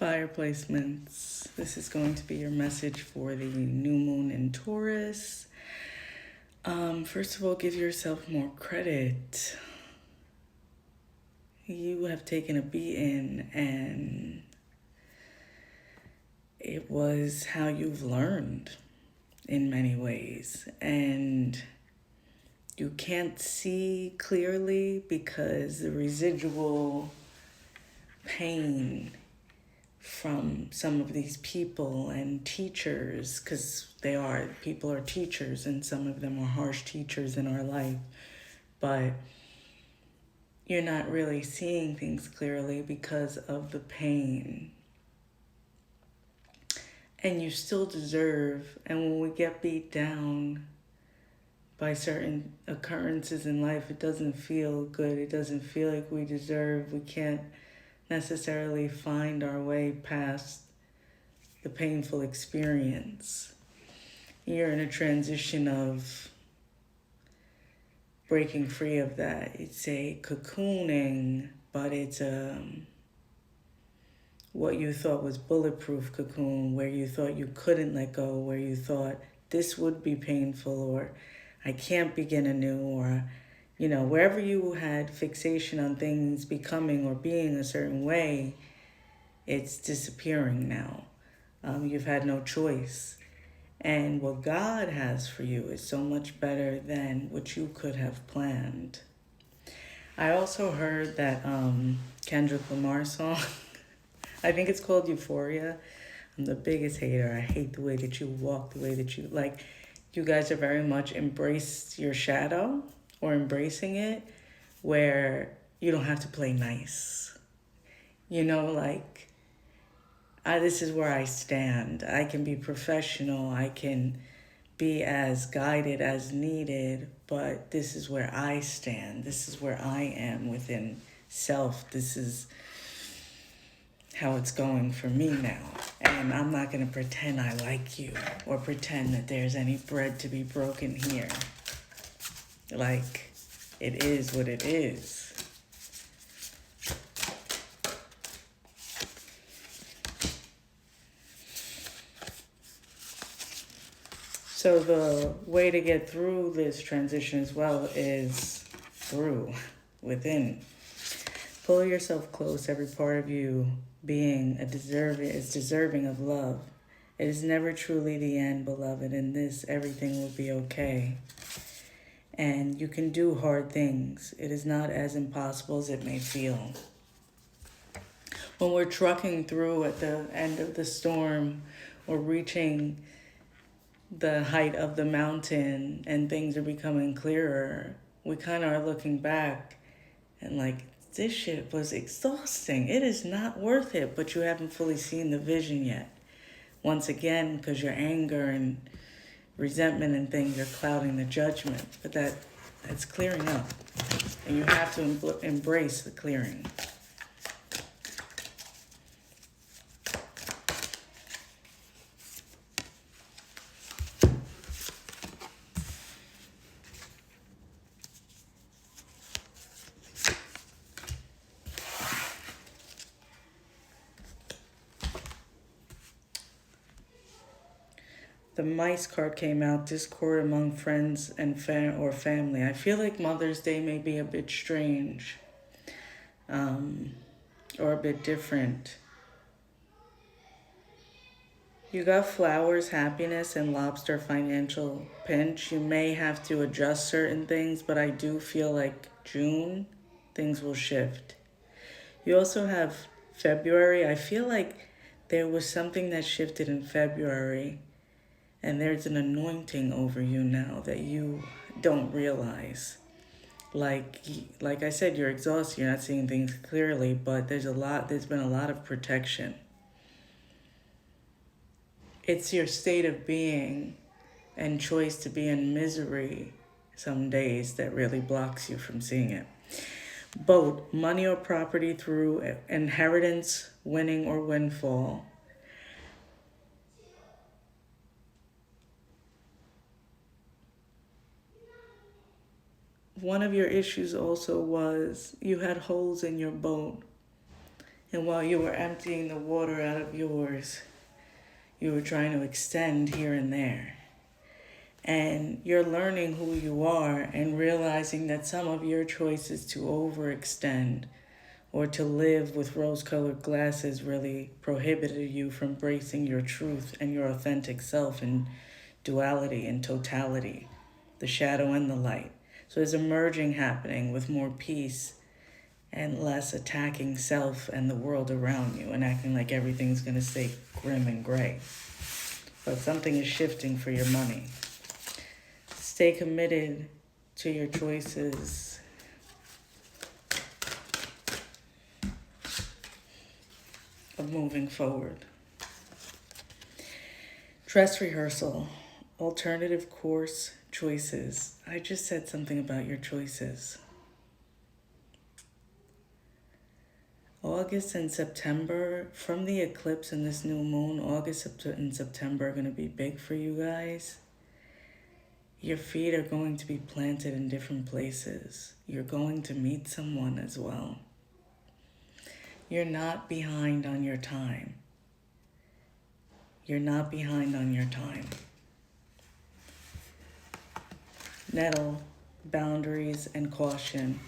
Fire placements. This is going to be your message for the new moon in Taurus. First of all, give yourself more credit. You have taken a beating, and it was how you've learned in many ways. And you can't see clearly because the residual pain from some of these people and teachers, because people are teachers, and some of them are harsh teachers in our life, but you're not really seeing things clearly because of the pain. And you still deserve, and when we get beat down by certain occurrences in life, it doesn't feel good. It doesn't feel like we deserve. We can't necessarily find our way past the painful experience. You're in a transition of breaking free of that. It's a cocooning, but it's what you thought was bulletproof cocoon, where you thought you couldn't let go, where you thought this would be painful, or I can't begin anew, or wherever you had fixation on things becoming or being a certain way, it's disappearing now. You've had no choice. And what God has for you is so much better than what you could have planned. I also heard that Kendrick Lamar song, I think it's called Euphoria. I'm the biggest hater. I hate the way that you walk, the way that you, you guys are very much embrace your shadow, or embracing it, where you don't have to play nice. This is where I stand. I can be professional. I can be as guided as needed, but this is where I stand. This is where I am within self. This is how it's going for me now. And I'm not going to pretend I like you or pretend that there's any bread to be broken here. It is what it is. So the way to get through this transition as well is within. Pull yourself close. Every part of you being is deserving of love. It is never truly the end, beloved. In this, everything will be okay. And you can do hard things. It is not as impossible as it may feel. When we're trucking through at the end of the storm or reaching the height of the mountain and things are becoming clearer, we kind of are looking back and this shit was exhausting. It is not worth it, but you haven't fully seen the vision yet. Once again, because your anger and resentment and things are clouding the judgment, but that's clearing up, and you have to embrace the clearing. The mice card came out, discord among friends and or family. I feel like Mother's Day may be a bit strange, or a bit different. You got flowers, happiness, and lobster financial pinch. You may have to adjust certain things, but I do feel like June, things will shift. You also have February. I feel like there was something that shifted in February, and there's an anointing over you now that you don't realize. Like I said, you're exhausted, you're not seeing things clearly, but there's been a lot of protection. It's your state of being and choice to be in misery some days that really blocks you from seeing it. Both money or property through inheritance, winning or windfall. One of your issues also was you had holes in your boat. And while you were emptying the water out of yours, you were trying to extend here and there. And you're learning who you are and realizing that some of your choices to overextend or to live with rose-colored glasses really prohibited you from embracing your truth and your authentic self in duality and totality, the shadow and the light. So there's a merging happening with more peace and less attacking self and the world around you and acting like everything's going to stay grim and gray. But something is shifting for your money. Stay committed to your choices. Of moving forward. Dress rehearsal, alternative course choices. I just said something about your choices. August and September, from the eclipse and this new moon, August and September are going to be big for you guys. Your feet are going to be planted in different places. You're going to meet someone as well. You're not behind on your time. You're not behind on your time. Nettle, boundaries, and caution.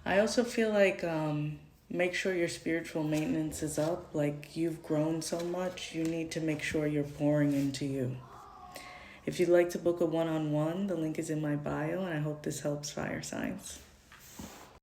I also feel like make sure your spiritual maintenance is up. Like you've grown so much, you need to make sure you're pouring into you. If you'd like to book a one-on-one, the link is in my bio, and I hope this helps fire signs.